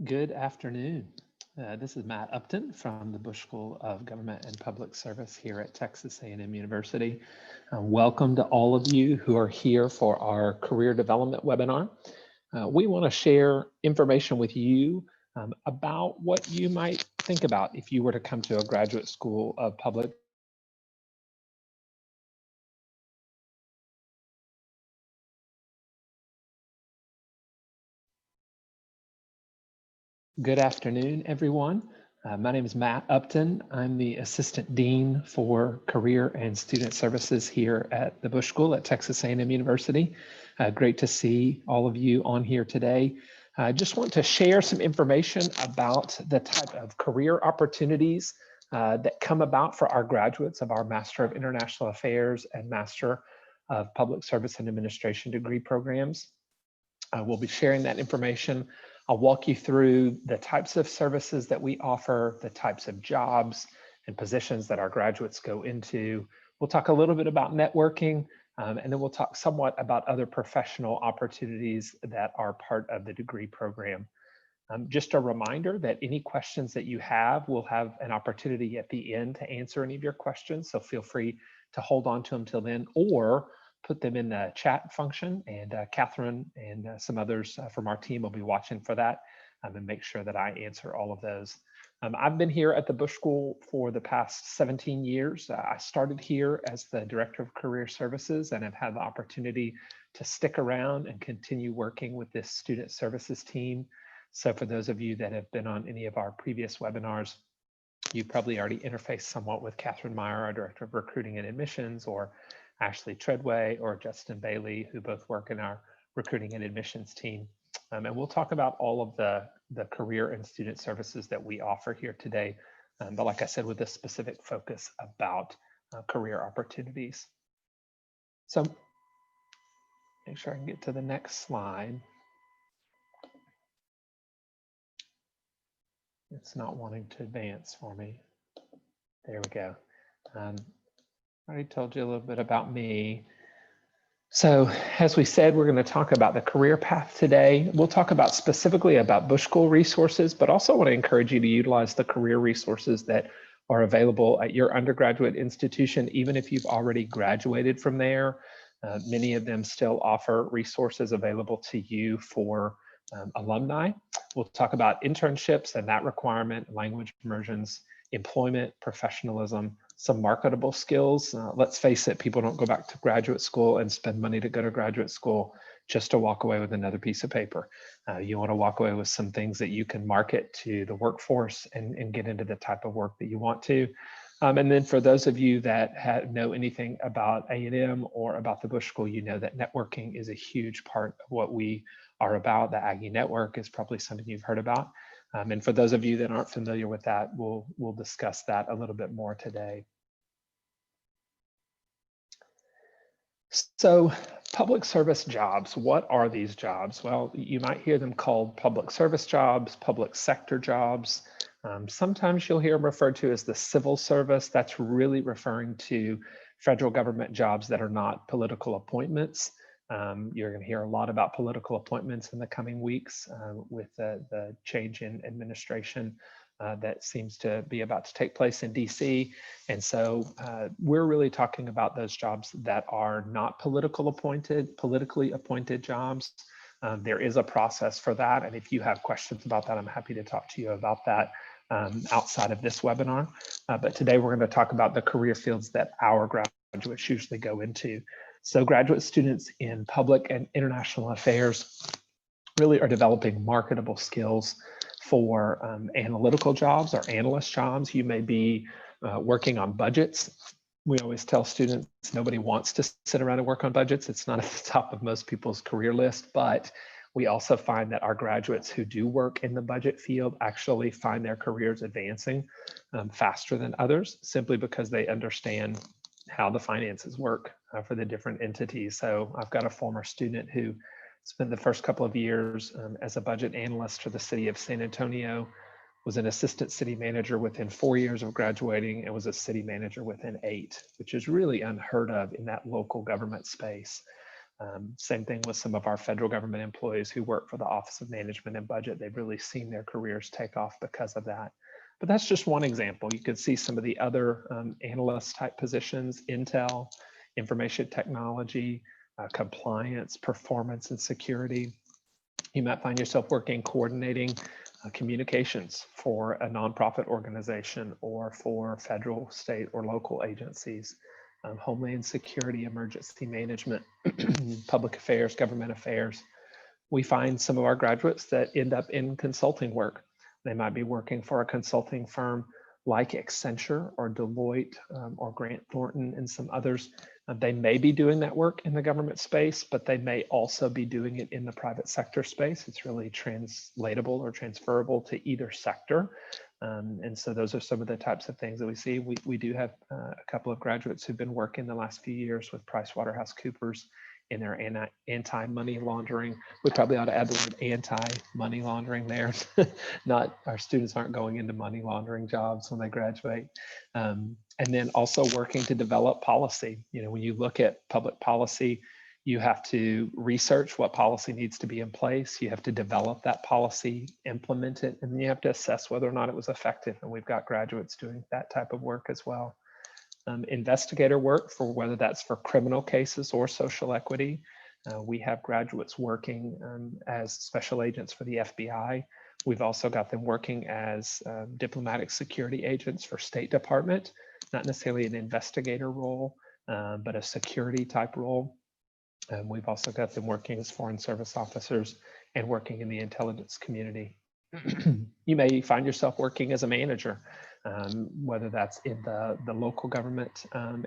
Good afternoon. This is Matt Upton from the Bush School of Government and Public Service here at Texas A&M University. Welcome to all of you who are here for our career development webinar. We want to share information with you about what you might think about if you were to come to a graduate school of public. Good afternoon, everyone. My name is Matt Upton. I'm the Assistant Dean for Career and Student Services here at the Bush School at Texas A&M University. Great to see all of you on here today. I just want to share some information about the type of career opportunities that come about for our graduates of our Master of International Affairs and Master of Public Service and Administration degree programs. We'll be sharing that information. I'll walk you through the types of services that we offer, the types of jobs and positions that our graduates go into. We'll talk a little bit about networking, and then we'll talk somewhat about other professional opportunities that are part of the degree program. Just a reminder that any questions that you have, we'll have an opportunity at the end to answer any of your questions. So feel free to hold on to them till then, or put them in the chat function, and Catherine and some others from our team will be watching for that and make sure that I answer all of those. I've been here at the Bush School for the past 17 years. I started here as the Director of Career Services and have had the opportunity to stick around and continue working with this student services team. So for those of you that have been on any of our previous webinars, you probably already interfaced somewhat with Catherine Meyer, our Director of Recruiting and Admissions, or Ashley Treadway or Justin Bailey, who both work in our recruiting and admissions team. And we'll talk about all of the career and student services that we offer here today. But like I said, with a specific focus about career opportunities. So make sure I can get to the next slide. It's not wanting to advance for me. There we go. I already told you a little bit about me. So as we said, we're going to talk about the career path today. We'll talk about specifically about Bush School resources, but also want to encourage you to utilize the career resources that are available at your undergraduate institution, even if you've already graduated from there. Many of them still offer resources available to you for alumni. We'll talk about internships and that requirement, language immersions, employment, professionalism, some marketable skills. Let's face it, people don't go back to graduate school and spend money to go to graduate school just to walk away with another piece of paper. You want to walk away with some things that you can market to the workforce and get into the type of work that you want to. And then for those of you that know anything about A&M or about the Bush School, you know that networking is a huge part of what we are about. The Aggie Network is probably something you've heard about. And for those of you that aren't familiar with that, we'll discuss that a little bit more today. So public service jobs, what are these jobs? Well, you might hear them called public service jobs, public sector jobs. Sometimes you'll hear them referred to as the civil service. That's really referring to federal government jobs that are not political appointments. You're going to hear a lot about political appointments in the coming weeks with the change in administration that seems to be about to take place in DC. And so we're really talking about those jobs that are not politically appointed jobs. There is a process for that. And if you have questions about that, I'm happy to talk to you about that outside of this webinar. But today we're going to talk about the career fields that our graduates usually go into. So graduate students in public and international affairs really are developing marketable skills for analytical jobs or analyst jobs. You may be working on budgets. We always tell students nobody wants to sit around and work on budgets. It's not at the top of most people's career list, but we also find that our graduates who do work in the budget field actually find their careers advancing faster than others, simply because they understand how the finances work for the different entities. So I've got a former student who spent the first couple of years as a budget analyst for the city of San Antonio, was an assistant city manager within 4 years of graduating, and was a city manager within 8, which is really unheard of in that local government space. Same thing with some of our federal government employees who work for the Office of Management and Budget. They've really seen their careers take off because of that. But that's just one example. You could see some of the other analyst type positions: Intel, information technology, compliance, performance, and security. You might find yourself working coordinating communications for a nonprofit organization or for federal, state, or local agencies. Homeland security, emergency management, public affairs, government affairs. We find some of our graduates that end up in consulting work. They might be working for a consulting firm like Accenture or Deloitte or Grant Thornton and some others. They may be doing that work in the government space, but they may also be doing it in the private sector space. It's really translatable or transferable to either sector. And so those are some of the types of things that we see. We do have a couple of graduates who've been working the last few years with PricewaterhouseCoopers in their anti-money laundering. We probably ought to add the word anti-money laundering there. Not, our students aren't going into money laundering jobs when they graduate. And then also working to develop policy. You know, when you look at public policy, you have to research what policy needs to be in place. You have to develop that policy, implement it, and then you have to assess whether or not it was effective. And we've got graduates doing that type of work as well. Investigator work, for whether that's for criminal cases or social equity. We have graduates working as special agents for the FBI. We've also got them working as diplomatic security agents for State Department, not necessarily an investigator role, but a security type role. We've also got them working as foreign service officers and working in the intelligence community. You may find yourself working as a manager, whether that's in the local government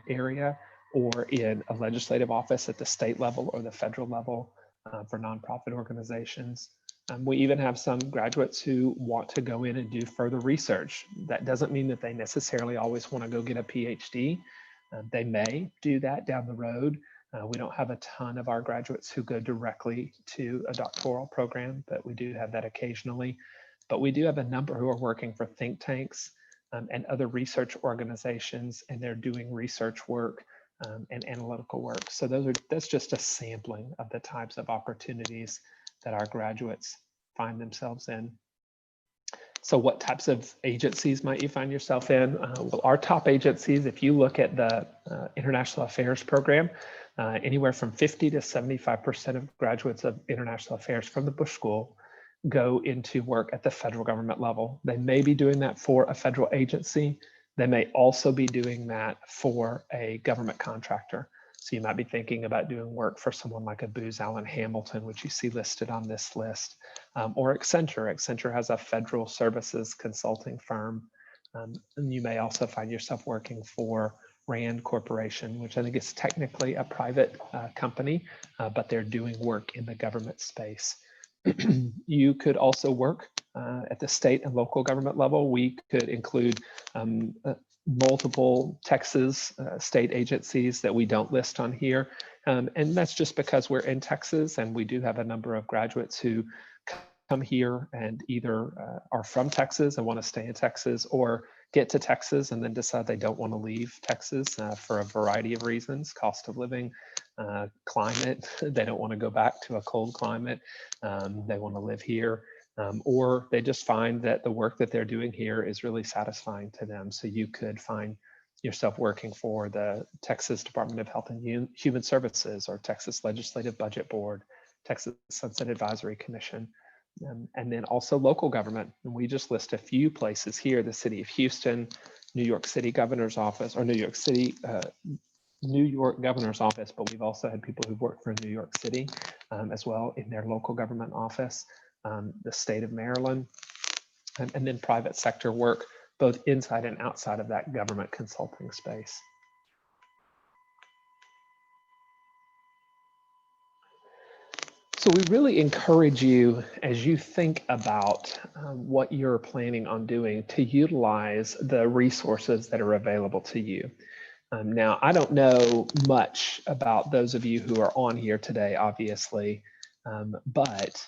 area or in a legislative office at the state level or the federal level for nonprofit organizations. We even have some graduates who want to go in and do further research. That doesn't mean that they necessarily always want to go get a PhD. They may do that down the road. We don't have a ton of our graduates who go directly to a doctoral program, but we do have that occasionally. But we do have a number who are working for think tanks and other research organizations, and they're doing research work and analytical work. So that's just a sampling of the types of opportunities that our graduates find themselves in. So what types of agencies might you find yourself in? Well, our top agencies, if you look at the International Affairs program, anywhere from 50 to 75% of graduates of International Affairs from the Bush School go into work at the federal government level. They may be doing that for a federal agency. They may also be doing that for a government contractor. So you might be thinking about doing work for someone like a Booz Allen Hamilton, which you see listed on this list, or Accenture. Accenture has a federal services consulting firm. And you may also find yourself working for Rand Corporation, which I think is technically a private company, but they're doing work in the government space. You could also work at the state and local government level. We could include multiple Texas state agencies that we don't list on here. And that's just because we're in Texas, and we do have a number of graduates who come here and either are from Texas and want to stay in Texas, or get to Texas and then decide they don't want to leave Texas for a variety of reasons: cost of living, climate. They don't want to go back to a cold climate. They want to live here. Or they just find that the work that they're doing here is really satisfying to them. So you could find yourself working for the Texas Department of Health and Human Services, or Texas Legislative Budget Board, Texas Sunset Advisory Commission, and then also local government. And we just list a few places here: the City of Houston, New York City Governor's Office, or New York Governor's Office, but we've also had people who've worked for New York City as well in their local government office. The state of Maryland, and then private sector work, both inside and outside of that government consulting space. So we really encourage you, as you think about what you're planning on doing, to utilize the resources that are available to you. Now, I don't know much about those of you who are on here today, obviously, but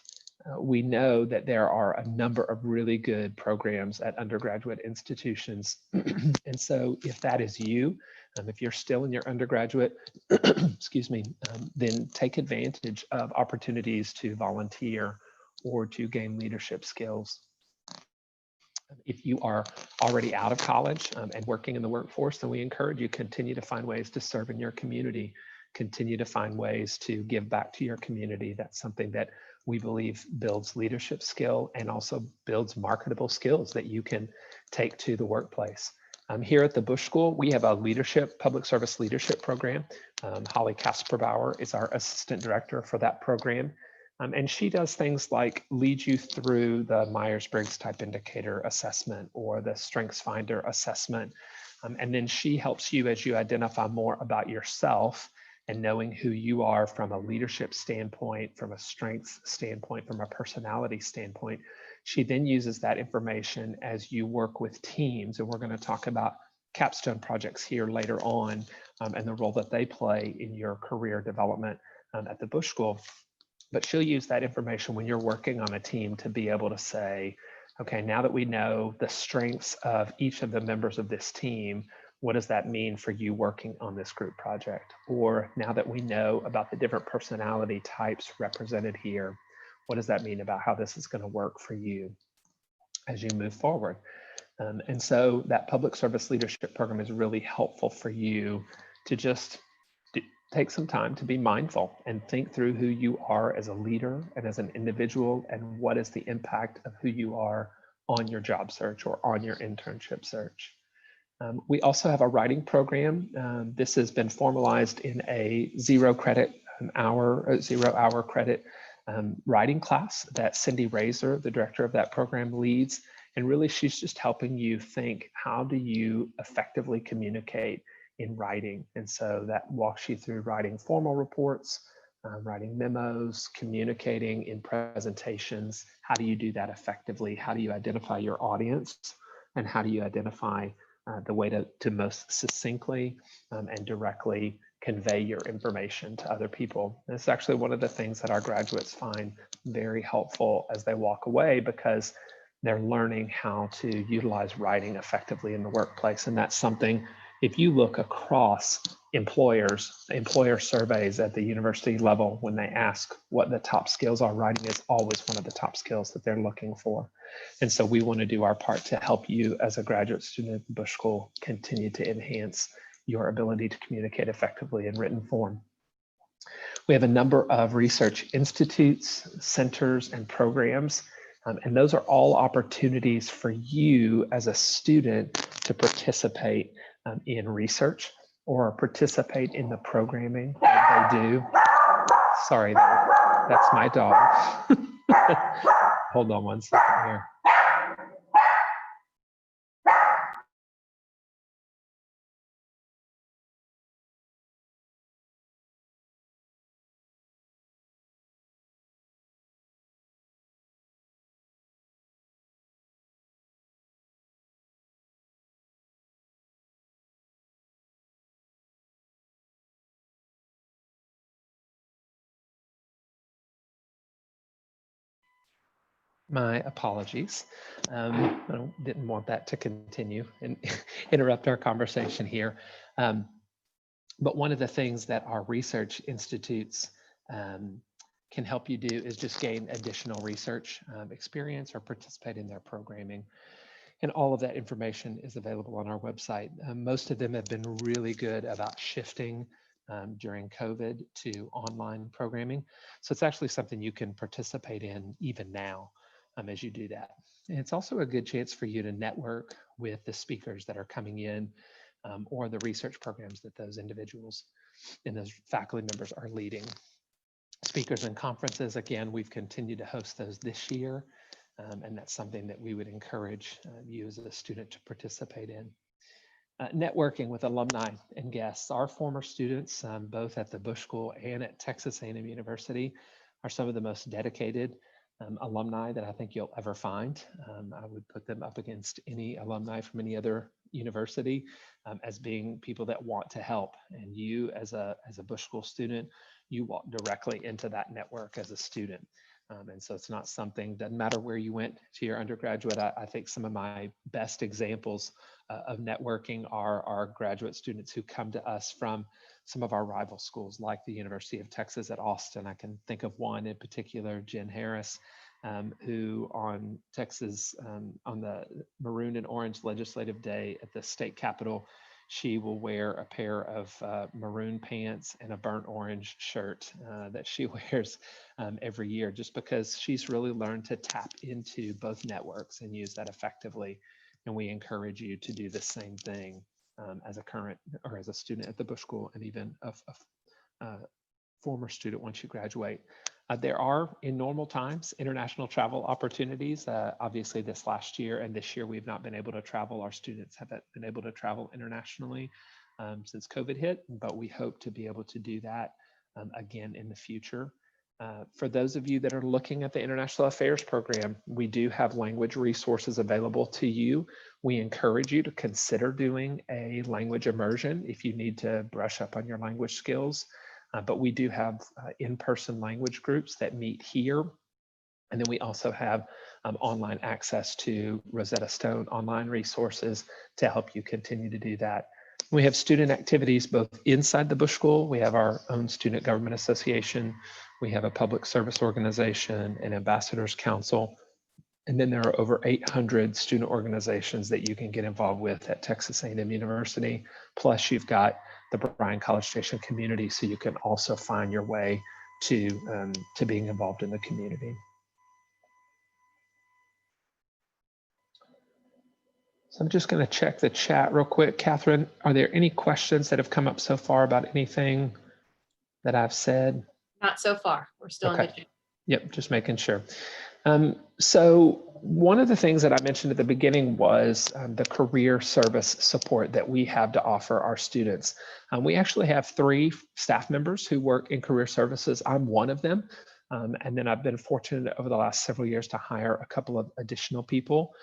we know that there are a number of really good programs at undergraduate institutions. And so if that is you, If you're still in your undergraduate, excuse me, then take advantage of opportunities to volunteer or to gain leadership skills. If you are already out of college and working in the workforce, then we encourage you to continue to find ways to serve in your community, continue to find ways to give back to your community. That's something that we believe builds leadership skill and also builds marketable skills that you can take to the workplace. Here at the Bush School, we have a public service leadership program. Holly Kasperbauer is our assistant director for that program. And she does things like lead you through the Myers-Briggs Type Indicator assessment or the StrengthsFinder assessment. And then she helps you as you identify more about yourself and knowing who you are from a leadership standpoint, from a strengths standpoint, from a personality standpoint. She then uses that information as you work with teams. And we're going to talk about capstone projects here later on and the role that they play in your career development at the Bush School. But she'll use that information when you're working on a team to be able to say, okay, now that we know the strengths of each of the members of this team, what does that mean for you working on this group project? Or now that we know about the different personality types represented here, what does that mean about how this is going to work for you as you move forward? And so that public service leadership program is really helpful for you to just take some time to be mindful and think through who you are as a leader and as an individual, and what is the impact of who you are on your job search or on your internship search. We also have a writing program. This has been formalized in a 0 hour credit writing class that Cindy Razor, the director of that program, leads. And really, she's just helping you think, how do you effectively communicate in writing? And so that walks you through writing formal reports, writing memos, communicating in presentations. How do you do that effectively? How do you identify your audience? And how do you identify the way to most succinctly and directly convey your information to other people? And it's actually one of the things that our graduates find very helpful as they walk away, because they're learning how to utilize writing effectively in the workplace. And that's something, if you look across employer surveys at the university level, when they ask what the top skills are, writing is always one of the top skills that they're looking for. And so we want to do our part to help you as a graduate student at the Bush School continue to enhance your ability to communicate effectively in written form. We have a number of research institutes, centers, and programs. And those are all opportunities for you as a student to participate in research or participate in the programming that they do. Sorry, that's my dog. Hold on one second here. My apologies. I didn't want that to continue and interrupt our conversation here. But one of the things that our research institutes can help you do is just gain additional research experience or participate in their programming. And all of that information is available on our website. Most of them have been really good about shifting during COVID to online programming. So it's actually something you can participate in even now as you do that. And it's also a good chance for you to network with the speakers that are coming in or the research programs that those individuals and those faculty members are leading. Speakers and conferences, again, we've continued to host those this year. And that's something that we would encourage you as a student to participate in. Networking with alumni and guests. Our former students, both at the Bush School and at Texas A&M University, are some of the most dedicated alumni that I think you'll ever find. I would put them up against any alumni from any other university as being people that want to help. And you as a Bush School student, you walk directly into that network as a student. And so it's not something, doesn't matter where you went to your undergraduate. I think some of my best examples of networking are our graduate students who come to us from some of our rival schools, like the University of Texas at Austin. I can think of one in particular, Jen Harris, who on Texas, on the Maroon and Orange Legislative Day at the state capitol, she will wear a pair of maroon pants and a burnt orange shirt that she wears every year, just because she's really learned to tap into both networks and use that effectively. And we encourage you to do the same thing as a current or as a student at the Bush School, and even a former student once you graduate. There are, in normal times, international travel opportunities. Obviously, this last year and this year, we've not been able to travel. Our students haven't been able to travel internationally since COVID hit, but we hope to be able to do that again in the future. For those of you that are looking at the International Affairs program, we do have language resources available to you. We encourage you to consider doing a language immersion if you need to brush up on your language skills. But we do have in-person language groups that meet here. And then we also have online access to Rosetta Stone online resources to help you continue to do that. We have student activities both inside the Bush School. We have our own Student Government Association. We have a public service organization, an ambassadors council. And then there are over 800 student organizations that you can get involved with at Texas A&M University. Plus you've got the Bryan College Station community, so you can also find your way to being involved in the community. So I'm just going to check the chat real quick. Catherine, are there any questions that have come up so far about anything that I've said? Not so far. We're still okay. in the chat. Yep, just making sure. So one of the things that I mentioned at the beginning was the career service support that we have to offer our students. We actually have 3 staff members who work in career services. I'm one of them. And then I've been fortunate over the last several years to hire a couple of additional people.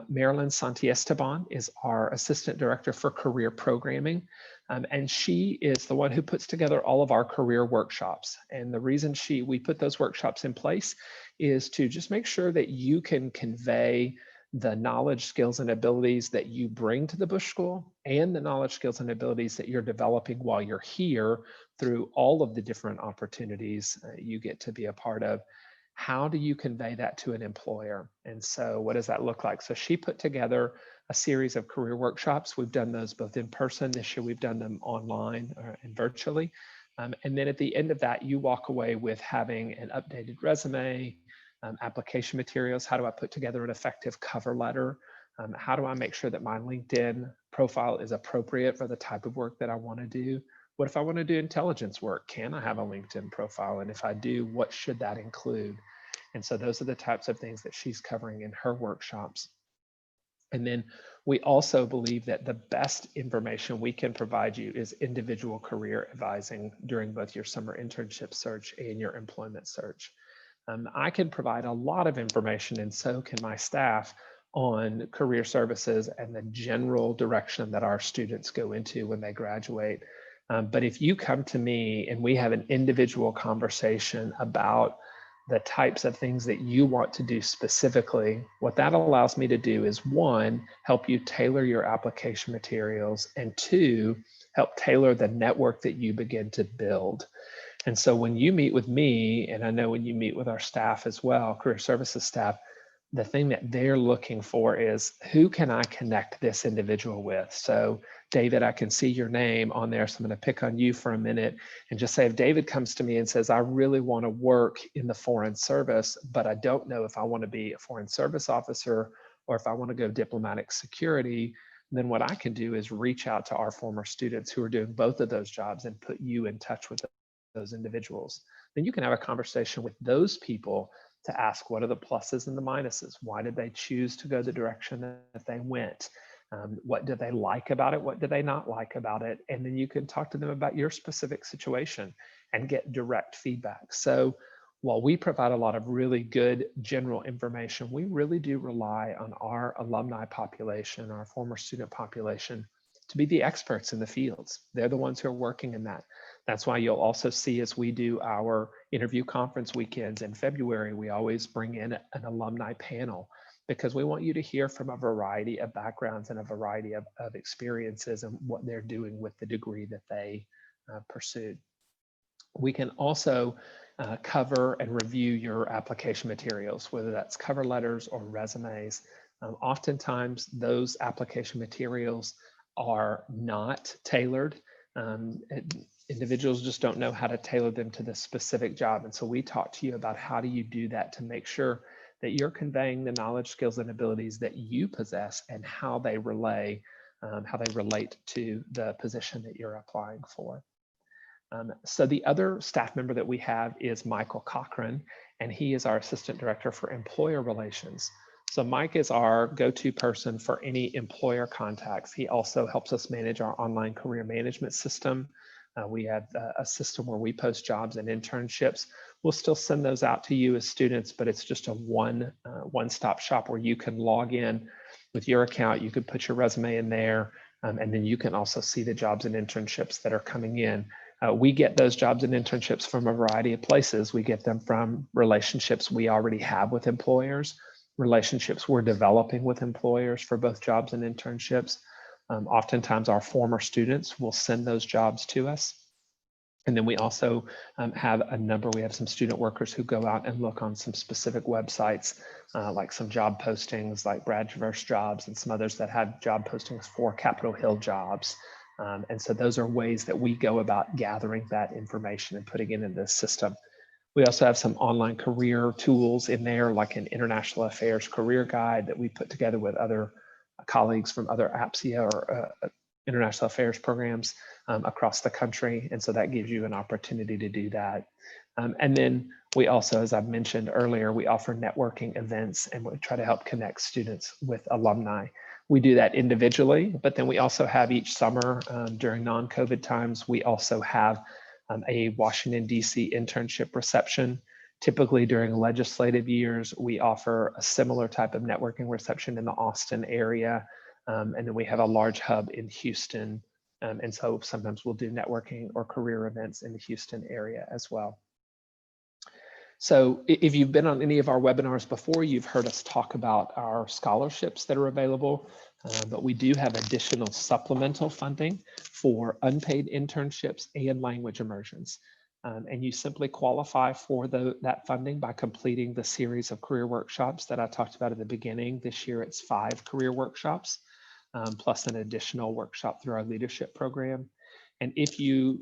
Marilyn Santiesteban is our Assistant Director for Career Programming. And she is the one who puts together all of our career workshops. And the reason we put those workshops in place is to just make sure that you can convey the knowledge, skills, and abilities that you bring to the Bush School, and the knowledge, skills, and abilities that you're developing while you're here through all of the different opportunities you get to be a part of. How do you convey that to an employer? And so what does that look like? So she put together a series of career workshops. We've done those both in person. This year we've done them online and virtually. And then at the end of that, you walk away with having an updated resume, application materials. How do I put together an effective cover letter? How do I make sure that my LinkedIn profile is appropriate for the type of work that I want to do? What if I want to do intelligence work? Can I have a LinkedIn profile? And if I do, what should that include? And so those are the types of things that she's covering in her workshops. And then we also believe that the best information we can provide you is individual career advising during both your summer internship search and your employment search. I can provide a lot of information, and so can my staff, on career services and the general direction that our students go into when they graduate. But if you come to me and we have an individual conversation about the types of things that you want to do specifically, what that allows me to do is, 1, help you tailor your application materials, and 2, help tailor the network that you begin to build. And so when you meet with me, and I know when you meet with our staff as well, career services staff, the thing that they're looking for is, who can I connect this individual with? So David, I can see your name on there, so I'm going to pick on you for a minute and just say, if David comes to me and says, I really want to work in the Foreign Service, but I don't know if I want to be a Foreign Service officer or if I want to go diplomatic security, then what I can do is reach out to our former students who are doing both of those jobs and put you in touch with those individuals. Then you can have a conversation with those people to ask, what are the pluses and the minuses? Why did they choose to go the direction that they went? What do they like about it? What do they not like about it? And then you can talk to them about your specific situation and get direct feedback. So while we provide a lot of really good general information, we really do rely on our alumni population, our former student population, to be the experts in the fields. They're the ones who are working in that. That's why you'll also see as we do our interview conference weekends in February, we always bring in an alumni panel, because we want you to hear from a variety of backgrounds and a variety of experiences and what they're doing with the degree that they pursued. We can also cover and review your application materials, whether that's cover letters or resumes. Oftentimes those application materials are not tailored. Individuals just don't know how to tailor them to the specific job. And so we talk to you about how do you do that to make sure that you're conveying the knowledge, skills, and abilities that you possess and how they relate to the position that you're applying for. So the other staff member that we have is Michael Cochran, and he is our Assistant Director for Employer Relations. So Mike is our go-to person for any employer contacts. He also helps us manage our online career management system. We have a system where we post jobs and internships. We'll still send those out to you as students, but it's just a one-stop shop where you can log in with your account. You could put your resume in there, and then you can also see the jobs and internships that are coming in. We get those jobs and internships from a variety of places. We get them from relationships we already have with employers, relationships we're developing with employers for both jobs and internships. Oftentimes our former students will send those jobs to us. And then we also have some student workers who go out and look on some specific websites, like some job postings like Brad Traverse Jobs and some others that have job postings for Capitol Hill jobs. And so those are ways that we go about gathering that information and putting it in the system. We also have some online career tools in there, like an international affairs career guide that we put together with other colleagues from other APSIA or international affairs programs across the country. And so that gives you an opportunity to do that. And then we also, as I've mentioned earlier, we offer networking events and we try to help connect students with alumni. We do that individually, but then we also have each summer during non-COVID times, we also have a Washington, D.C. internship reception. Typically during legislative years, we offer a similar type of networking reception in the Austin area. And then we have a large hub in Houston. And so sometimes we'll do networking or career events in the Houston area as well. So if you've been on any of our webinars before, you've heard us talk about our scholarships that are available, but we do have additional supplemental funding for unpaid internships and language immersions. And you simply qualify for that funding by completing the series of career workshops that I talked about at the beginning. This year it's 5 career workshops, plus an additional workshop through our leadership program. And if you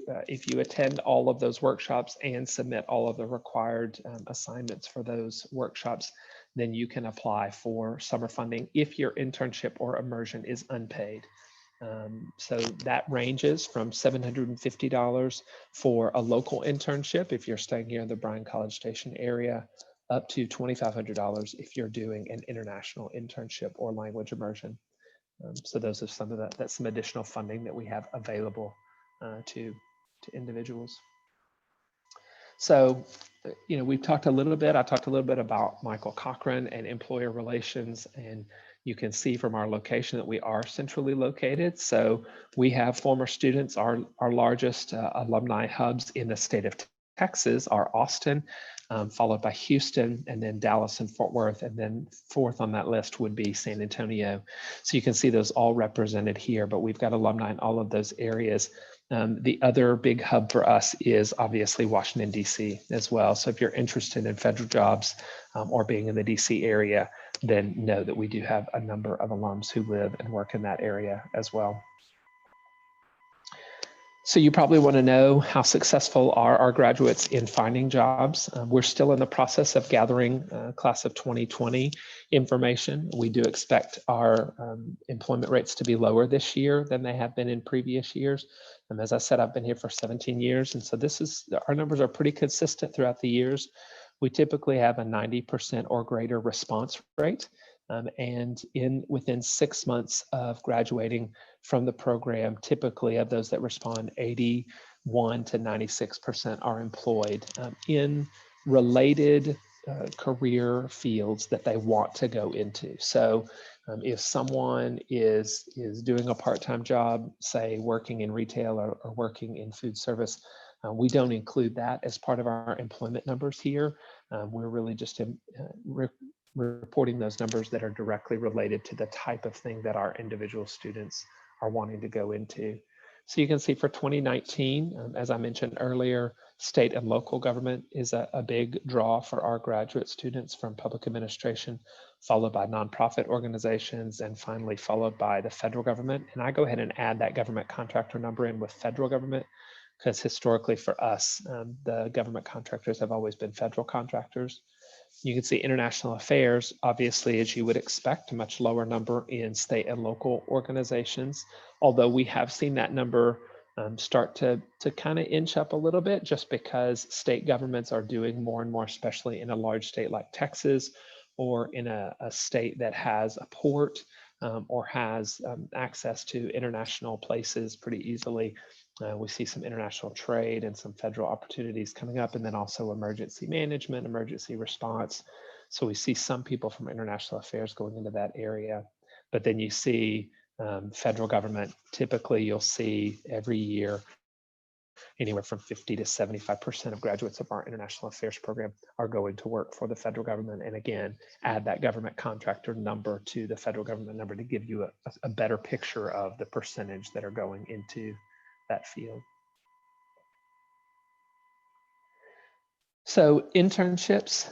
attend all of those workshops and submit all of the required assignments for those workshops, then you can apply for summer funding if your internship or immersion is unpaid. So that ranges from $750 for a local internship if you're staying here in the Bryan College Station area, up to $2,500 if you're doing an international internship or language immersion. So those are that's some additional funding that we have available to individuals. So, we've talked a little bit, I talked a little bit about Michael Cochran and employer relations, and you can see from our location that we are centrally located. So we have former students, our largest alumni hubs in the state of Texas are Austin, followed by Houston, and then Dallas and Fort Worth, and then fourth on that list would be San Antonio. So you can see those all represented here, but we've got alumni in all of those areas. The other big hub for us is obviously Washington, D.C. as well. So if you're interested in federal jobs or being in the D.C. area, then know that we do have a number of alums who live and work in that area as well. So you probably want to know how successful are our graduates in finding jobs. We're still in the process of gathering class of 2020 information. We do expect our employment rates to be lower this year than they have been in previous years. And as I said, I've been here for 17 years. And so our numbers are pretty consistent throughout the years. We typically have a 90% or greater response rate. And within 6 months of graduating from the program, typically of those that respond, 81 to 96% are employed in related career fields that they want to go into. So If someone is doing a part-time job, say working in retail or working in food service, we don't include that as part of our employment numbers here. We're really just reporting those numbers that are directly related to the type of thing that our individual students are wanting to go into. So you can see for 2019, as I mentioned earlier, state and local government is a big draw for our graduate students from public administration, followed by nonprofit organizations, and finally followed by the federal government. And I go ahead and add that government contractor number in with federal government, because historically for us, the government contractors have always been federal contractors. You can see international affairs, obviously, as you would expect, a much lower number in state and local organizations, although we have seen that number start to kind of inch up a little bit, just because state governments are doing more and more, especially in a large state like Texas, or in a state that has a port or has access to international places pretty easily. We see some international trade and some federal opportunities coming up, and then also emergency management, emergency response. So we see some people from international affairs going into that area. But then you see federal government, typically you'll see every year anywhere from 50 to 75% of graduates of our international affairs program are going to work for the federal government. And again, add that government contractor number to the federal government number to give you a better picture of the percentage that are going into that field. So internships,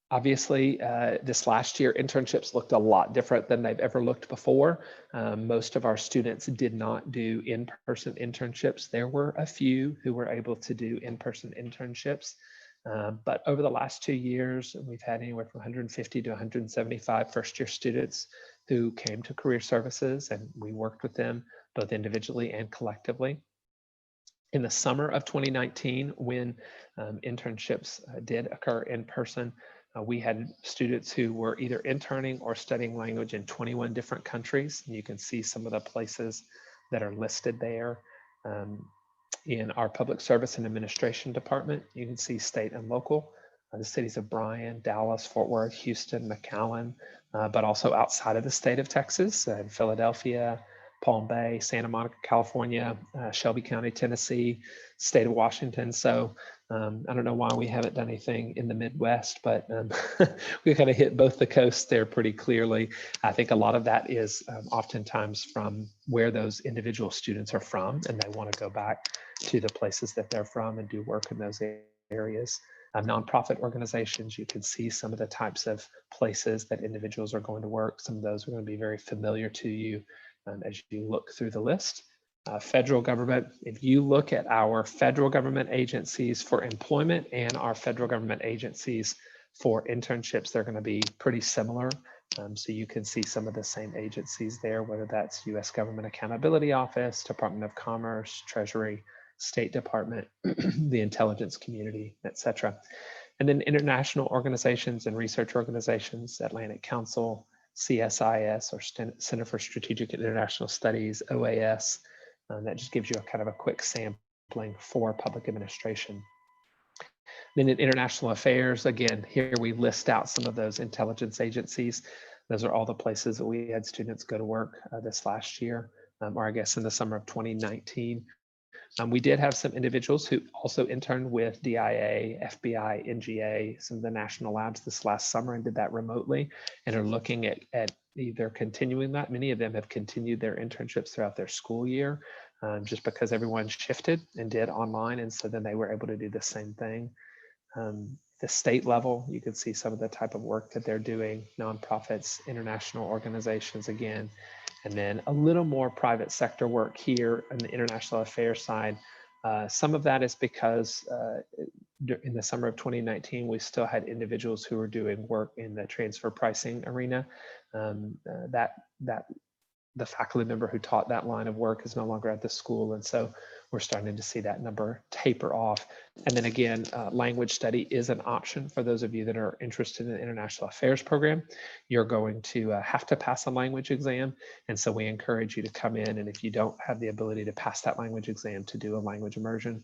obviously this last year, internships looked a lot different than they've ever looked before. Most of our students did not do in-person internships. There were a few who were able to do in-person internships. But over the last 2 years, we've had anywhere from 150 to 175 first-year students who came to Career Services, and we worked with them both individually and collectively. In the summer of 2019, when internships did occur in person, we had students who were either interning or studying language in 21 different countries. And you can see some of the places that are listed there. In our Public Service and Administration Department, you can see state and local, the cities of Bryan, Dallas, Fort Worth, Houston, McAllen, but also outside of the state of Texas, in Philadelphia, Palm Bay, Santa Monica, California, Shelby County, Tennessee, state of Washington. So I don't know why we haven't done anything in the Midwest, but we kind of hit both the coasts there pretty clearly. I think a lot of that is oftentimes from where those individual students are from, and they want to go back to the places that they're from and do work in those areas. Nonprofit organizations, you can see some of the types of places that individuals are going to work. Some of those are going to be very familiar to you as you look through the list. Federal government, if you look at our federal government agencies for employment and our federal government agencies for internships, they're going to be pretty similar. So you can see some of the same agencies there, whether that's U.S. Government Accountability Office, Department of Commerce, Treasury, State Department, the intelligence community, etc. And then international organizations and research organizations, Atlantic Council, CSIS, or Center for Strategic and International Studies, OAS. That just gives you a kind of a quick sampling for public administration. Then in international affairs, again, here we list out some of those intelligence agencies. Those are all the places that we had students go to work this last year, or I guess in the summer of 2019. We did have some individuals who also interned with DIA, FBI, NGA, some of the national labs this last summer, and did that remotely, and are looking at either continuing that. Many of them have continued their internships throughout their school year, just because everyone shifted and did online, and so then they were able to do the same thing. The state level, you can see some of the type of work that they're doing, nonprofits, international organizations again, and then a little more private sector work here on the international affairs side. Some of that is because in the summer of 2019, we still had individuals who were doing work in the transfer pricing arena. The faculty member who taught that line of work is no longer at the school. And so we're starting to see that number taper off. And then again, language study is an option for those of you that are interested in the international affairs program. You're going to have to pass a language exam. And so we encourage you to come in, and if you don't have the ability to pass that language exam, to do a language immersion.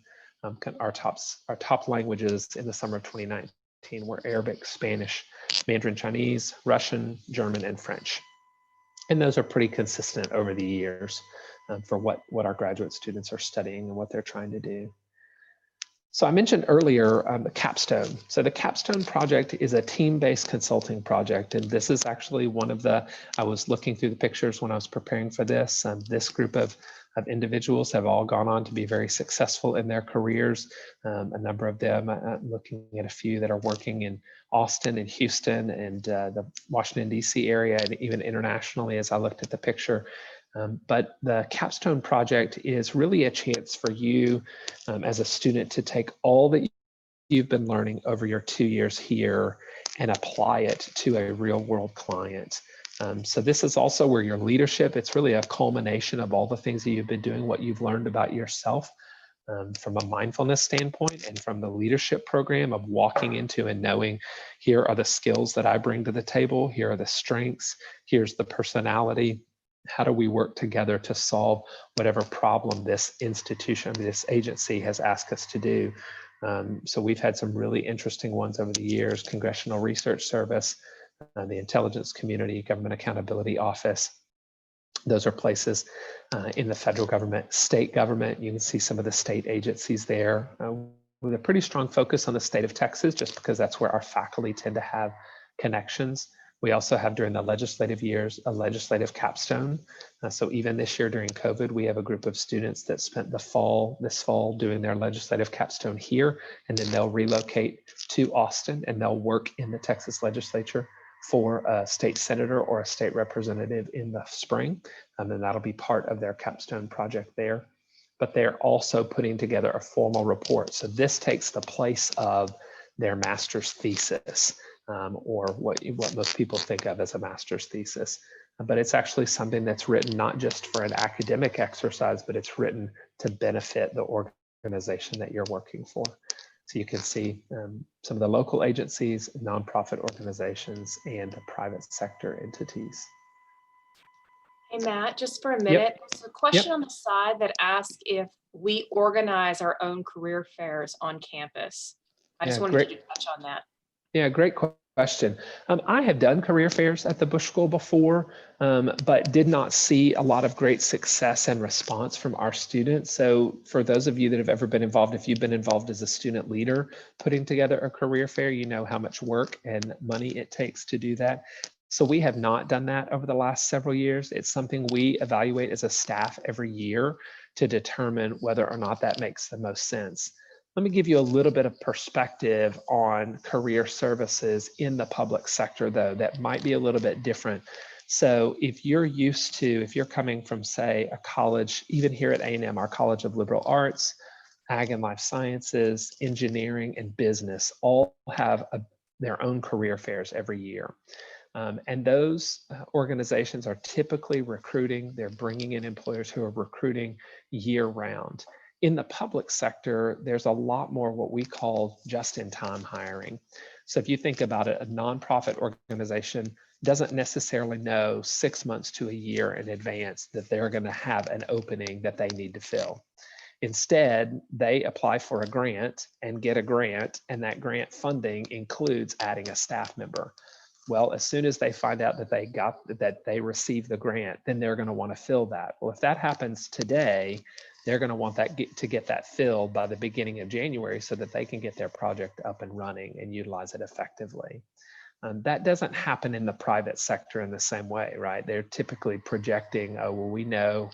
Our top languages in the summer of 2019 were Arabic, Spanish, Mandarin Chinese, Russian, German, and French. And those are pretty consistent over the years for what our graduate students are studying and what they're trying to do. So I mentioned earlier the Capstone. So the Capstone project is a team-based consulting project. And this is actually one of the, I was looking through the pictures when I was preparing for this. This group of individuals have all gone on to be very successful in their careers. A number of them, looking at a few that are working in Austin and Houston and the Washington, D.C. area, and even internationally as I looked at the picture. But the Capstone project is really a chance for you as a student to take all that you've been learning over your 2 years here and apply it to a real world client. So this is also where your leadership, it's really a culmination of all the things that you've been doing, what you've learned about yourself from a mindfulness standpoint and from the leadership program of walking into and knowing, here are the skills that I bring to the table, here are the strengths, here's the personality. How do we work together to solve whatever problem this institution, this agency has asked us to do? So we've had some really interesting ones over the years: Congressional Research Service, the Intelligence Community, Government Accountability Office. Those are places in the federal government, state government. You can see some of the state agencies there with a pretty strong focus on the state of Texas, just because that's where our faculty tend to have connections. We also have, during the legislative years, a legislative capstone. So even this year during COVID, we have a group of students that spent this fall doing their legislative capstone here, and then they'll relocate to Austin and they'll work in the Texas legislature for a state senator or a state representative in the spring. And then that'll be part of their capstone project there. But they're also putting together a formal report. So this takes the place of their master's thesis. Or what most people think of as a master's thesis. But it's actually something that's written not just for an academic exercise, but it's written to benefit the organization that you're working for. So you can see some of the local agencies, nonprofit organizations, and the private sector entities. Hey, Matt, just for a minute, there's a question on the side that asks if we organize our own career fairs on campus. I just wanted you to touch on that. Yeah, great question. I have done career fairs at the Bush School before, but did not see a lot of great success and response from our students. So for those of you that have ever been involved, if you've been involved as a student leader putting together a career fair, you know how much work and money it takes to do that. So we have not done that over the last several years. It's something we evaluate as a staff every year to determine whether or not that makes the most sense. Let me give you a little bit of perspective on career services in the public sector, though, that might be a little bit different. So if you're coming from, say, a college, even here at A&M, our College of Liberal Arts, Ag and Life Sciences, Engineering, and Business all have their own career fairs every year. And those organizations are typically recruiting. They're bringing in employers who are recruiting year round. In the public sector, there's a lot more what we call just-in-time hiring. So if you think about it, a nonprofit organization doesn't necessarily know 6 months to a year in advance that they're going to have an opening that they need to fill. Instead, they apply for a grant and get a grant, and that grant funding includes adding a staff member. Well, as soon as they find out that they received the grant, then they're going to want to fill that. Well, if that happens today, they're going to want to get that filled by the beginning of January so that they can get their project up and running and utilize it effectively. That doesn't happen in the private sector in the same way, right? They're typically projecting, oh, well, we know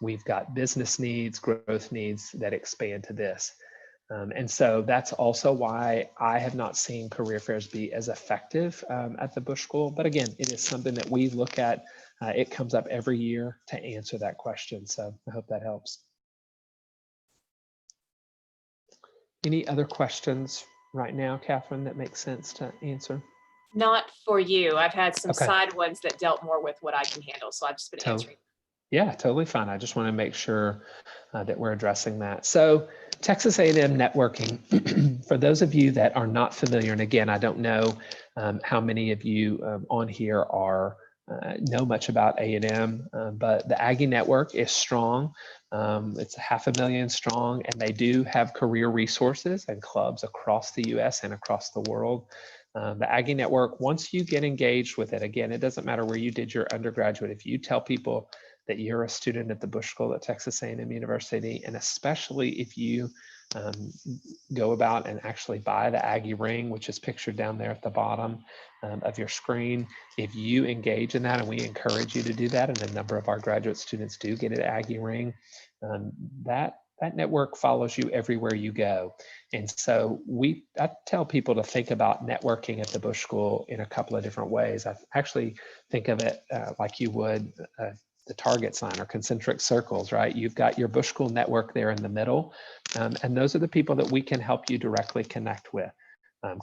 we've got business needs, growth needs that expand to this. And so that's also why I have not seen career fairs be as effective at the Bush School. But again, it is something that we look at. It comes up every year to answer that question. So I hope that helps. Any other questions right now, Catherine, that makes sense to answer? Not for you. I've had some side ones that dealt more with what I can handle. So I've just been answering. Yeah, totally fine. I just want to make sure that we're addressing that. So Texas A&M networking, for those of you that are not familiar, and again, I don't know how many of you on here are know much about A&M, but the Aggie Network is strong. It's 500,000 strong, and they do have career resources and clubs across the US and across the world. The Aggie Network, once you get engaged with it, again, it doesn't matter where you did your undergraduate. If you tell people that you're a student at the Bush School at Texas A&M University, and especially if you go about and actually buy the Aggie ring, which is pictured down there at the bottom of your screen. If you engage in that, and we encourage you to do that, and a number of our graduate students do get an Aggie ring, that network follows you everywhere you go. And so I tell people to think about networking at the Bush School in a couple of different ways. I actually think of it like you would the target sign or concentric circles, right? You've got your Bush School network there in the middle, and those are the people that we can help you directly connect with.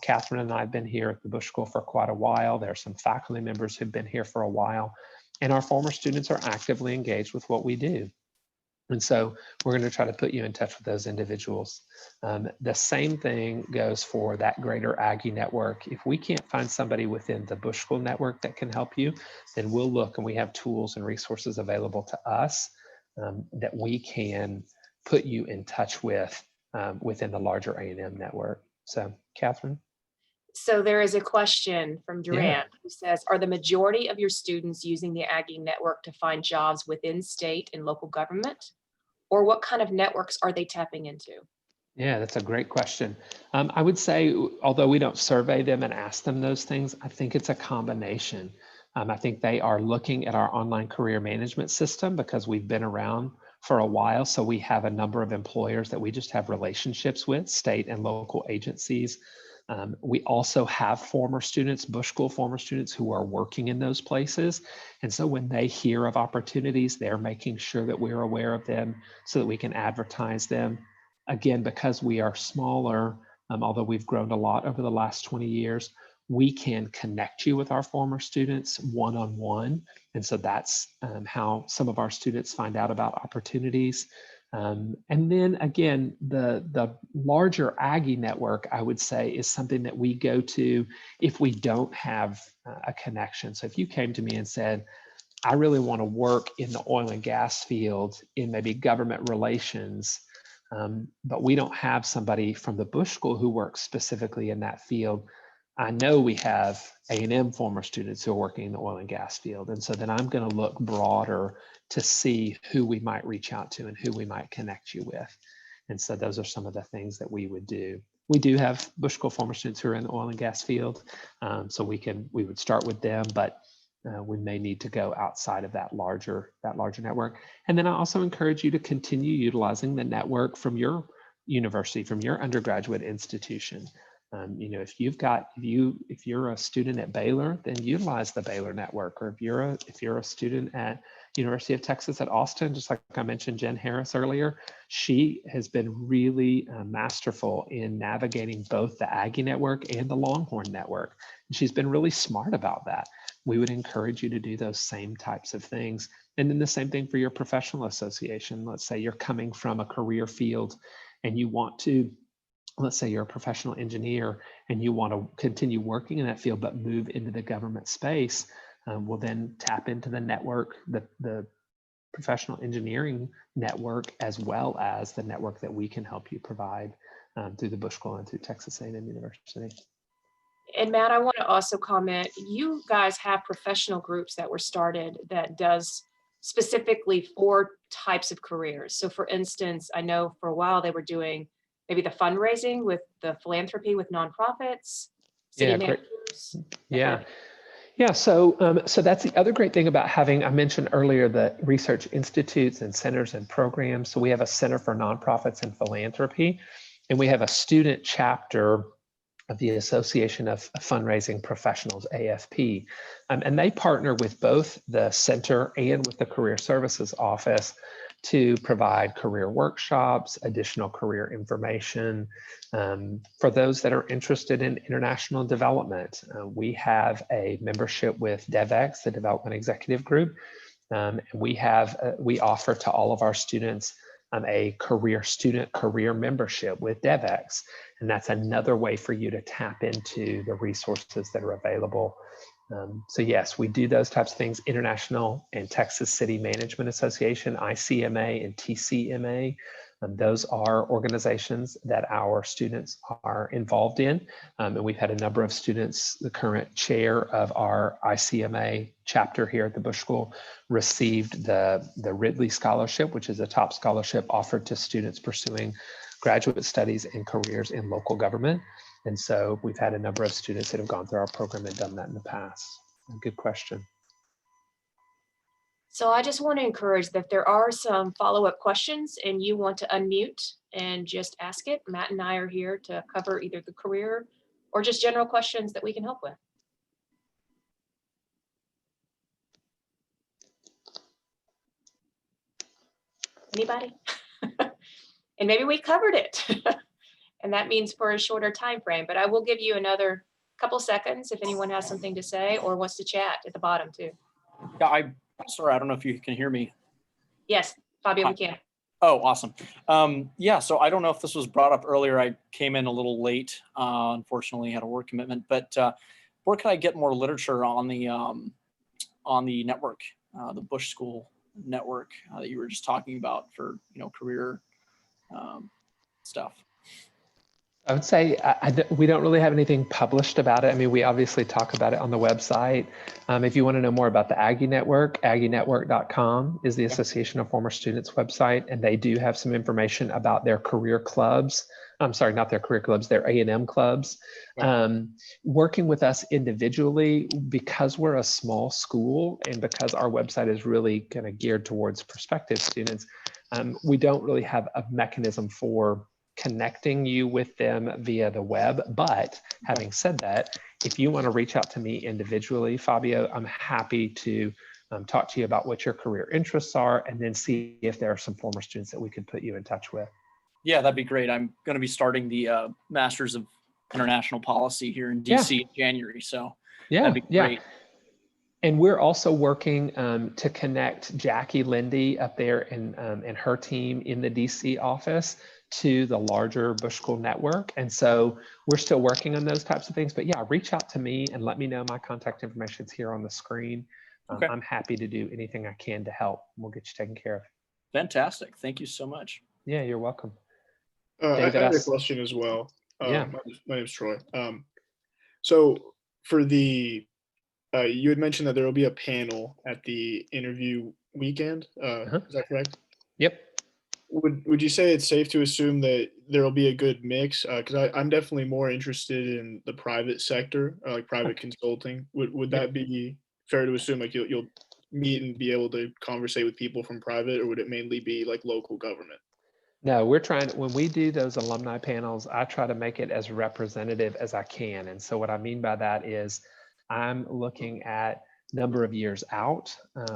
Catherine and I have been here at the Bush School for quite a while. There are some faculty members who've been here for a while, and our former students are actively engaged with what we do. And so we're going to try to put you in touch with those individuals. The same thing goes for that greater Aggie network. If we can't find somebody within the Bush School network that can help you, then we'll look, and we have tools and resources available to us that we can put you in touch with within the larger A&M network. So, Catherine? So there is a question from Durant who says, are the majority of your students using the Aggie network to find jobs within state and local government? Or what kind of networks are they tapping into? Yeah, that's a great question. I would say, although we don't survey them and ask them those things, I think it's a combination. I think they are looking at our online career management system because we've been around for a while. So we have a number of employers that we just have relationships with, state and local agencies. We also have former students, Bush School former students, who are working in those places. And so when they hear of opportunities, they're making sure that we're aware of them so that we can advertise them. Again, because we are smaller, although we've grown a lot over the last 20 years, we can connect you with our former students one-on-one. And so that's how some of our students find out about opportunities. And then again, the larger Aggie network, I would say, is something that we go to if we don't have a connection. So if you came to me and said, I really want to work in the oil and gas field in maybe government relations, but we don't have somebody from the Bush School who works specifically in that field. I know we have A&M former students who are working in the oil and gas field. And so then I'm going to look broader to see who we might reach out to and who we might connect you with. And so those are some of the things that we would do. We do have Bush School former students who are in the oil and gas field. So we would start with them, but we may need to go outside of that larger network. And then I also encourage you to continue utilizing the network from your university, from your undergraduate institution. If you're a student at Baylor, then utilize the Baylor network. Or if you're a student at University of Texas at Austin, just like I mentioned Jen Harris earlier, she has been really masterful in navigating both the Aggie network and the Longhorn network. And she's been really smart about that. We would encourage you to do those same types of things. And then the same thing for your professional association. Let's say you're coming from a career field and you want to, let's say you're a professional engineer and you want to continue working in that field, but move into the government space, we'll then tap into the network, the professional engineering network, as well as the network that we can help you provide through the Bush School and through Texas A&M University. And Matt, I want to also comment, you guys have professional groups that were started that does specifically 4 types of careers. So for instance, I know for a while they were doing maybe the fundraising with the philanthropy with nonprofits, city managers. Yeah, so that's the other great thing about having, I mentioned earlier, the research institutes and centers and programs. So we have a Center for Nonprofits and Philanthropy, and we have a student chapter of the Association of Fundraising Professionals, AFP. And they partner with both the center and with the Career Services Office to provide career workshops, additional career information. For those that are interested in international development, we have a membership with DevEx, the Development Executive Group. And we offer to all of our students a student career membership with DevEx. And that's another way for you to tap into the resources that are available So yes, we do those types of things. International and Texas City Management Association, ICMA and TCMA. Those are organizations that our students are involved in. And we've had a number of students, the current chair of our ICMA chapter here at the Bush School received the Ridley Scholarship, which is a top scholarship offered to students pursuing graduate studies and careers in local government. And so we've had a number of students that have gone through our program and done that in the past. Good question. So I just want to encourage that if there are some follow-up questions and you want to unmute and just ask it, Matt and I are here to cover either the career or just general questions that we can help with. Anybody? And maybe we covered it. And that means for a shorter time frame, but I will give you another couple seconds if anyone has something to say or wants to chat at the bottom too. Yeah, sorry, I don't know if you can hear me. Yes, Fabio, we can. Oh, awesome. Yeah, so I don't know if this was brought up earlier. I came in a little late, unfortunately, had a work commitment, but where can I get more literature on the network, the Bush School network that you were just talking about for, career stuff? I would say we don't really have anything published about it. I mean, we obviously talk about it on the website. If you want to know more about the Aggie Network, aggienetwork.com is the Association of Former Students website, and they do have some information about their career clubs. I'm sorry, not their career clubs, their A&M clubs. Working with us individually, because we're a small school and because our website is really kind of geared towards prospective students, we don't really have a mechanism for connecting you with them via the web. But having said that, if you want to reach out to me individually, Fabio, I'm happy to talk to you about what your career interests are and then see if there are some former students that we could put you in touch with. Yeah, that'd be great. I'm going to be starting the Masters of International Policy here in DC in January. So that'd be great. And we're also working to connect Jackie Lindy up there and her team in the DC office to the larger Bush School network. And so we're still working on those types of things, but yeah, reach out to me and let me know. My contact information is here on the screen. I'm happy to do anything I can to help. We'll get you taken care of. Fantastic. Thank you so much. Yeah, you're welcome. David, I have a question as well. Yeah. My name's Troy. So for the, you had mentioned that there will be a panel at the interview weekend. Is that correct? Yep. Would you say it's safe to assume that there will be a good mix? Because I'm definitely more interested in the private sector, like private consulting. Would that be fair to assume? Like you'll meet and be able to conversate with people from private, or would it mainly be like local government? No, we're trying, when we do those alumni panels, I try to make it as representative as I can. And so what I mean by that is I'm looking at number of years out,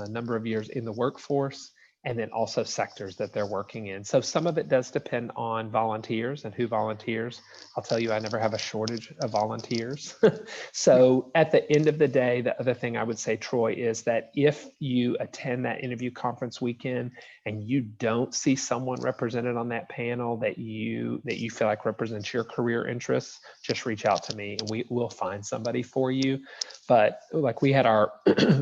number of years in the workforce, and then also sectors that they're working in. So some of it does depend on volunteers and who volunteers. I'll tell you, I never have a shortage of volunteers. So at the end of the day, the other thing I would say, Troy, is that if you attend that interview conference weekend and you don't see someone represented on that panel that you feel like represents your career interests, just reach out to me and we will find somebody for you. But like we had our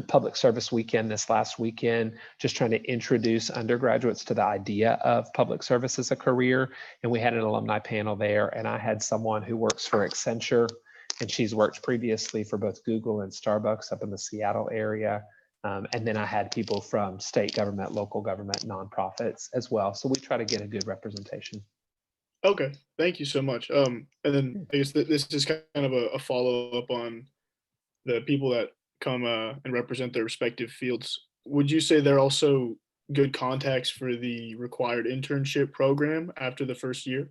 public service weekend this last weekend, just trying to introduce undergraduates to the idea of public service as a career. And we had an alumni panel there, and I had someone who works for Accenture, and she's worked previously for both Google and Starbucks up in the Seattle area. And then I had people from state government, local government, nonprofits as well. So we try to get a good representation. Okay, thank you so much. And then I guess this is kind of a follow-up on the people that come and represent their respective fields. Would you say they're also good contacts for the required internship program after the first year?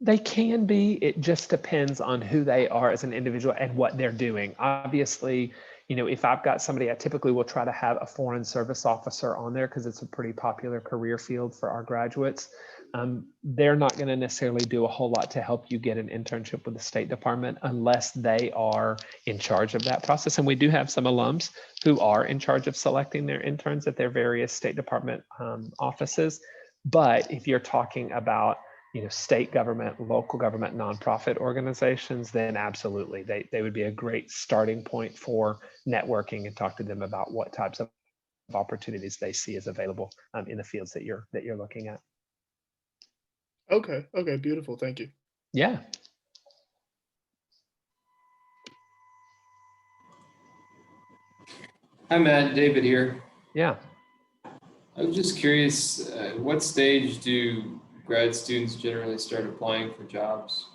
They can be. It just depends on who they are as an individual and what they're doing. Obviously, if I've got somebody, I typically will try to have a foreign service officer on there because it's a pretty popular career field for our graduates. They're not going to necessarily do a whole lot to help you get an internship with the State Department unless they are in charge of that process. And we do have some alums who are in charge of selecting their interns at their various State Department offices. But if you're talking about state government, local government, nonprofit organizations, then absolutely, they would be a great starting point for networking and talk to them about what types of opportunities they see as available in the fields that you're looking at. Okay. Okay. Beautiful. Thank you. Yeah. Hi, Matt. David here. Yeah. I was just curious, what stage do grad students generally start applying for jobs?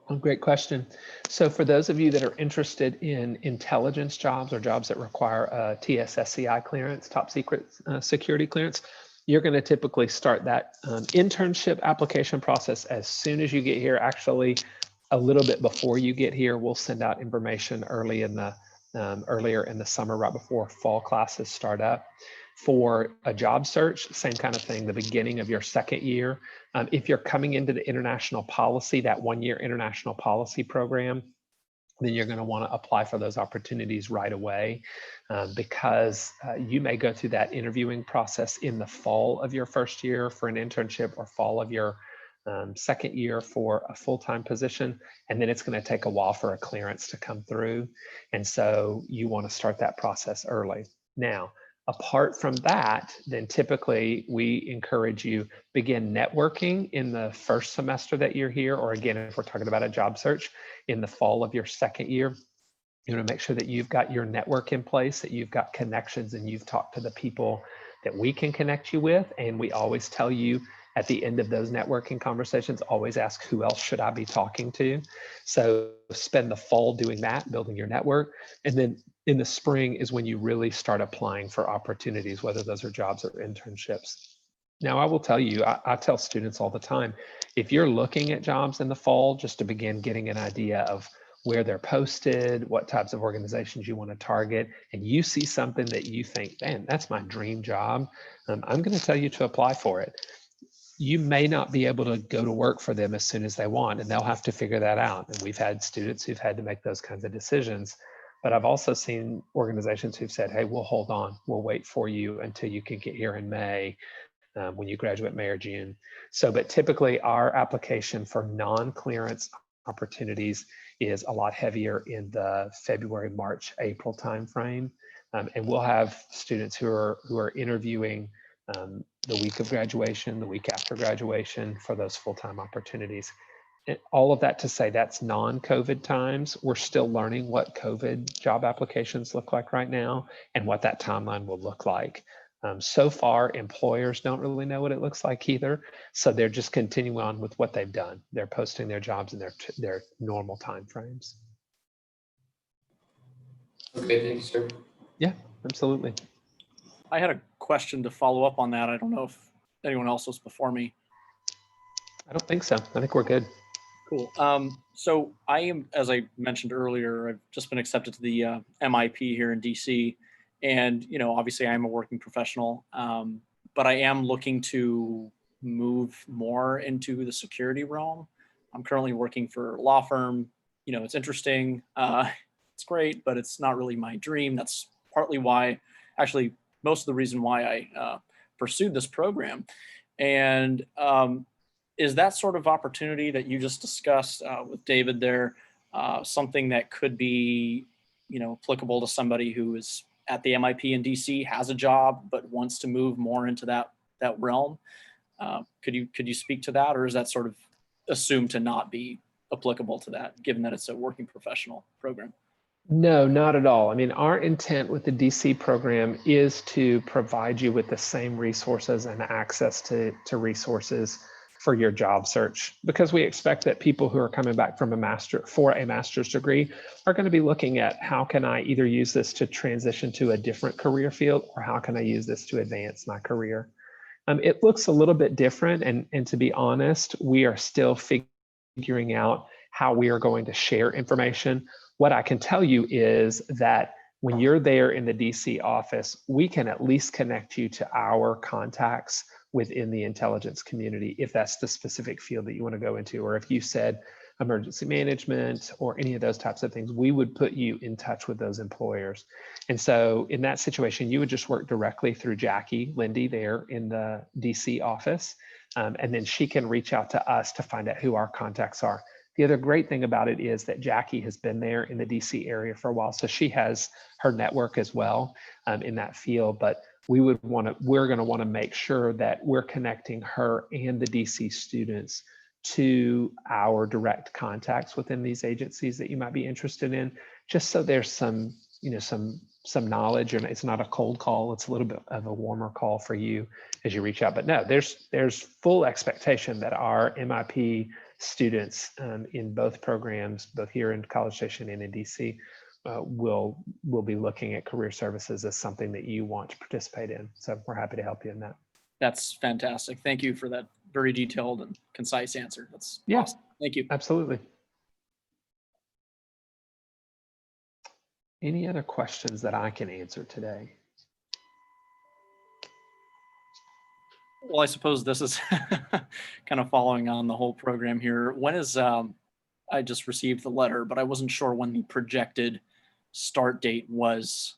Oh, great question. So for those of you that are interested in intelligence jobs or jobs that require a TSSCI clearance, top secret security clearance, you're going to typically start that internship application process as soon as you get here. Actually, a little bit before you get here, we'll send out information earlier in the summer, right before fall classes start up. For a job search, same kind of thing, the beginning of your second year. If you're coming into the international policy, that 1-year international policy program, then you're going to want to apply for those opportunities right away because you may go through that interviewing process in the fall of your first year for an internship or fall of your second year for a full-time position. And then it's going to take a while for a clearance to come through. And so you want to start that process early. Now, apart from that, then typically we encourage you begin networking in the first semester that you're here, or again, if we're talking about a job search in the fall of your second year, you want to make sure that you've got your network in place, that you've got connections and you've talked to the people that we can connect you with. And we always tell you at the end of those networking conversations, always ask, who else should I be talking to? So spend the fall doing that, building your network. And then in the spring is when you really start applying for opportunities, whether those are jobs or internships. Now, I will tell you, I tell students all the time, if you're looking at jobs in the fall, just to begin getting an idea of where they're posted, what types of organizations you want to target, and you see something that you think, man, that's my dream job, I'm going to tell you to apply for it. You may not be able to go to work for them as soon as they want, and they'll have to figure that out. And we've had students who've had to make those kinds of decisions. But I've also seen organizations who've said, hey, we'll hold on. We'll wait for you until you can get here in May, when you graduate May or June. So, but typically our application for non-clearance opportunities is a lot heavier in the February, March, April timeframe. And we'll have students who are interviewing the week of graduation, the week after graduation for those full-time opportunities. And all of that to say that's non-COVID times. We're still learning what COVID job applications look like right now and what that timeline will look like. So far, employers don't really know what it looks like either. So they're just continuing on with what they've done. They're posting their jobs in their normal timeframes. Okay, thank you, sir. Yeah, absolutely. I had a question to follow up on that. I don't know if anyone else was before me. I don't think so. I think we're good. Cool. So I am, as I mentioned earlier, I've just been accepted to the MIP here in DC. And, obviously I'm a working professional, but I am looking to move more into the security realm. I'm currently working for a law firm. It's interesting. It's great, but it's not really my dream. That's partly why, actually, most of the reason why I pursued this program. And is that sort of opportunity that you just discussed with David there something that could be, applicable to somebody who is at the MIP in DC, has a job, but wants to move more into that realm? Could you speak to that, or is that sort of assumed to not be applicable to that, given that it's a working professional program? No, not at all. I mean, our intent with the DC program is to provide you with the same resources and access to resources for your job search, because we expect that people who are coming back from a master's degree are going to be looking at, how can I either use this to transition to a different career field, or how can I use this to advance my career? It looks a little bit different, and to be honest, we are still figuring out how we are going to share information. What I can tell you is that when you're there in the DC office, we can at least connect you to our contacts within the intelligence community, if that's the specific field that you want to go into, or if you said emergency management or any of those types of things, we would put you in touch with those employers. And so in that situation, you would just work directly through Jackie Lindy there in the DC office. And then she can reach out to us to find out who our contacts are. The other great thing about it is that Jackie has been there in the DC area for a while, so she has her network as well in that field. But we're going to want to make sure that we're connecting her and the DC students to our direct contacts within these agencies that you might be interested in, just so there's some, some knowledge, and it's not a cold call. It's a little bit of a warmer call for you as you reach out. But no, there's full expectation that our MIP students in both programs, both here in College Station and in DC, will be looking at career services as something that you want to participate in. So we're happy to help you in that. That's fantastic. Thank you for that very detailed and concise answer. That's Yeah. awesome. Thank you. Absolutely. Any other questions that I can answer today? Well, I suppose this is kind of following on the whole program here. When is, I just received the letter, but I wasn't sure when the projected start date was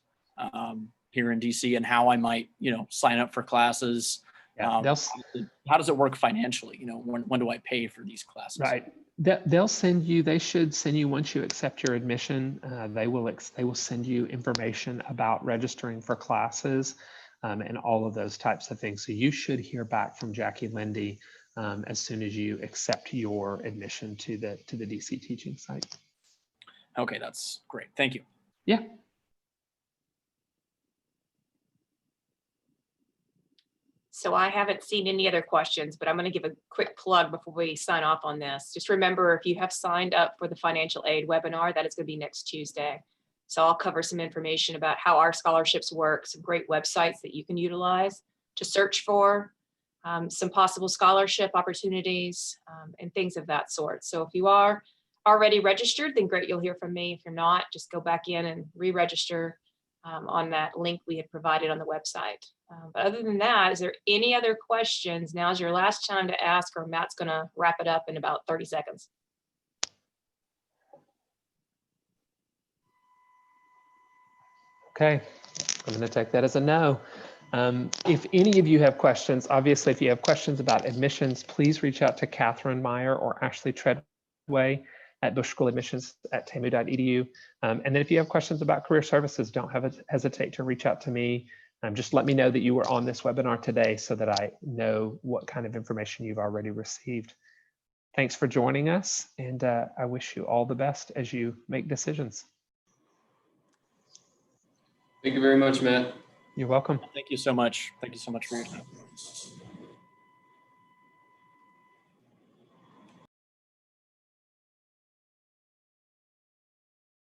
here in DC, and how I might, sign up for classes. Yeah, How does it work financially? When do I pay for these classes? right. They should send you, once you accept your admission, they will send you information about registering for classes and all of those types of things. So you should hear back from Jackie Lindy as soon as you accept your admission to the DC teaching site. Okay, that's great. Thank you. Yeah. So I haven't seen any other questions, but I'm going to give a quick plug before we sign off on this. Just remember, if you have signed up for the financial aid webinar, that is going to be next Tuesday. So I'll cover some information about how our scholarships work, some great websites that you can utilize to search for some possible scholarship opportunities and things of that sort. So if you are already registered, then great, you'll hear from me. If you're not, just go back in and re-register on that link we had provided on the website. But other than that, is there any other questions? Now's your last time to ask, or Matt's going to wrap it up in about 30 seconds. Okay, I'm going to take that as a no. If any of you have questions, obviously, if you have questions about admissions, please reach out to Catherine Meyer or Ashley Treadway at bushschool.admissions@tamu.edu. And then if you have questions about career services, don't hesitate to reach out to me. Just let me know that you were on this webinar today so that I know what kind of information you've already received. Thanks for joining us, and I wish you all the best as you make decisions. Thank you very much, Matt. You're welcome. Thank you so much. Thank you so much for your time.